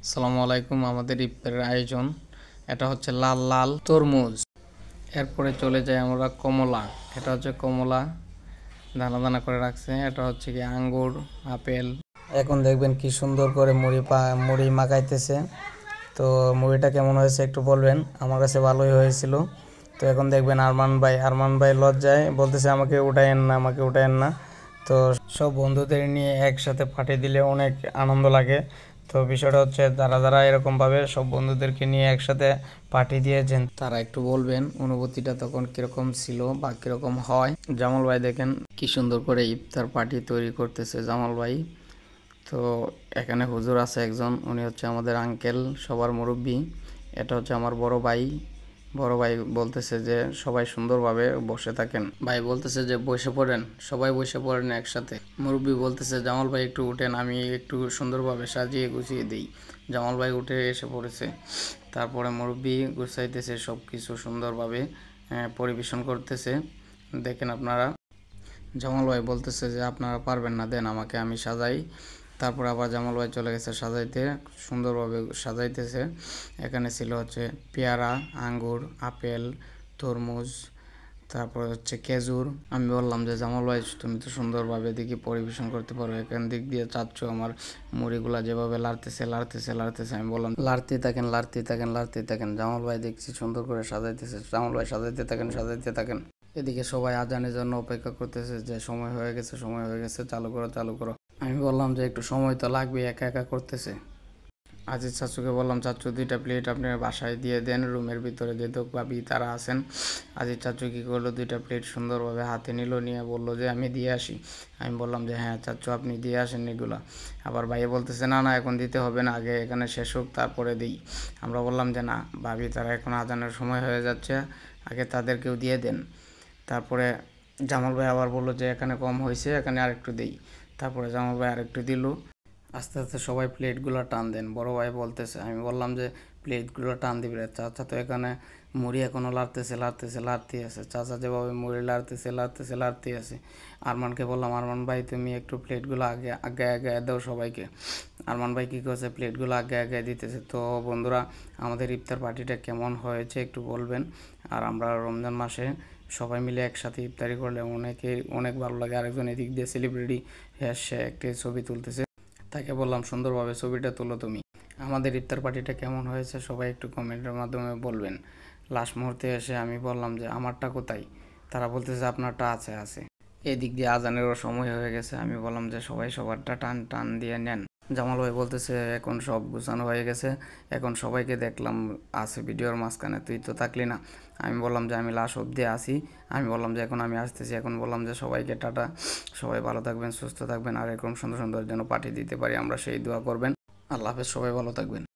আসসালামু আলাইকুম। আমাদের ইফতারের আয়োজন এটা হচ্ছে লাল লাল তরমুজ, এরপরে চলে যায় আমরা কমলা, এটা হচ্ছে কমলা দানা দানা করে রাখছে, এটা হচ্ছে কি আঙ্গুর, আপেল। এখন দেখবেন কি সুন্দর করে মুড়ি মাখাইতেছে। তো মুড়িটা কেমন হয়েছে একটু বলবেন, আমার কাছে ভালোই হয়েছিল। তো এখন দেখবেন আরমান ভাই লজ্জায় বলতেছে আমাকে উঠায়েন না, আমাকে উঠায়েন না। তো সব বন্ধুদের নিয়ে একসাথে পার্টি দিলে অনেক আনন্দ লাগে। তো বিষয়টা হচ্ছে যারা এরকমভাবে সব বন্ধুদেরকে নিয়ে একসাথে পার্টি দিয়েছেন তারা একটু বলবেন অনুভূতিটা তখন কীরকম ছিল বা কীরকম হয়। জামাল ভাই দেখেন কি সুন্দর করে ইফতার পার্টি তৈরি করতেছে জামাল ভাই। তো এখানে হুজুর আছে একজন, উনি হচ্ছে আমাদের আঙ্কেল, সবার মুরব্বী। এটা হচ্ছে আমার বড় ভাই বলতেছে যে সবাই সুন্দরভাবে বসে থাকেন। ভাই বলতেছে যে বসে পড়েন, সবাই বসে পড়েন একসাথে। মুরব্বী বলতেছে জামাল ভাই একটু উঠেন, আমি একটু সুন্দরভাবে সাজিয়ে গুছিয়ে দিই। জামাল ভাই উঠে এসে পড়েছে। তারপরে মুরব্বী গুছাইতেছে, সব কিছু সুন্দরভাবে পরিবেশন করতেছে। দেখেন আপনারা, জামাল ভাই বলতেছে যে আপনারা পারবেন না, দেন আমাকে, আমি সাজাই। তারপর আবার জামাল ভাই চলে গেছে সাজাইতে, সুন্দরভাবে সাজাইতেছে। এখানে ছিল হচ্ছে পেয়ারা, আঙ্গুর, আপেল, তরমুজ, তারপর হচ্ছে খেজুর। আমি বললাম যে জামাল ভাই তুমি তো সুন্দরভাবে দেখি পরিবেশন করতে পারো, এখান দিক দিয়ে চাচ্ছ আমার মুড়িগুলা যেভাবে লাড়তেছে। আমি বললাম লাড়তে থাকেন। জামাল ভাই দেখছি সুন্দর করে সাজাইতেছে, জামাল ভাই সাজাইতে থাকেন। এদিকে সবাই আজানের জন্য অপেক্ষা করতেছে যে সময় হয়ে গেছে, চালু করো। আমি বললাম যে একটু সময় তো লাগবে, একা একা করতেছে। আজিজ চাচুকে বললাম চাচু 2টা প্লেট আপনার বাসায় দিয়ে দেন, রুমের ভিতরে যেহেতু ভাবি তারা আছেন। আজিজ চাচু কী করলো, 2টা প্লেট সুন্দরভাবে হাতে নিল, নিয়ে বললো যে আমি দিয়ে আসি। আমি বললাম যে হ্যাঁ চাচু আপনি দিয়ে আসেন এগুলো। আবার ভাইয়ে বলতেছে না এখন দিতে হবে না, আগে এখানে শেষ হোক তারপরে দিই। আমরা বললাম যে না ভাবি তারা এখন আজানের সময় হয়ে যাচ্ছে, আগে তাদেরকেও দিয়ে দেন। তারপরে জামাল ভাই আবার বললো যে এখানে কম হয়েছে, এখানে আরেকটু দিই। তারপরে জামাল ভাই আরেকটু দিল। আস্তে আস্তে সবাই প্লেটগুলো টান দেন, বড় ভাই বলতেছে। আমি বললাম যে প্লেটগুলো টান দিবে। চাচা তো এখানে মুড়ি এখনও লাড়তেই আছে। চাচা যেভাবে মুড়ি লাড়তেই আছে। আরমানকে বললাম আরমান ভাই তুমি একটু প্লেটগুলো আগে দাও সবাইকে। আরমান ভাই কী করছে, প্লেটগুলো আগে দিতেছে। তো বন্ধুরা, আমাদের ইফতার পার্টিটা কেমন হয়েছে একটু বলবেন। আর আমরা রমজান মাসে সবাই মিলে একসাথে ইফতারি করলে অনেক ভালো লাগে। আরেকজন এদিক দিয়ে সেলিব্রিটি, সে একটি ছবি তুলতেছে, তাকে বললাম সুন্দরভাবে ছবিটা তুলো তুমি। আমাদের ইফতার পার্টিটা কেমন হয়েছে সবাই একটু কমেন্টের মাধ্যমে বলবেন। লাস্ট মুহূর্তে এসে আমি বললাম যে আমারটা কোথায়, তারা বলতেছে আপনারটা আছে। এদিক দিয়ে আজানেরও সময় হয়ে গেছে। আমি বললাম যে সবাই সবারটা টান দিয়ে নেন। জামাল ভাই বলতেছে এখন সব গুছানো হয়ে গেছে, এখন সবাইকে দেখলাম আছে ভিডিওর মাঝখানে, তুই তো থাকলি না। আমি বললাম যে আমি লাস্ট অব্দি আসি। আমি বললাম যে এখন আমি আসতেছি। এখন বললাম যে সবাইকে টাটা, সবাই ভালো থাকবেন, সুস্থ থাকবেন, আর এরকম সুন্দর সুন্দর যেন পাঠিয়ে দিতে পারি আমরা, সেই দোয়া করবেন। আল্লাহ হাফেজ, সবাই ভালো থাকবেন।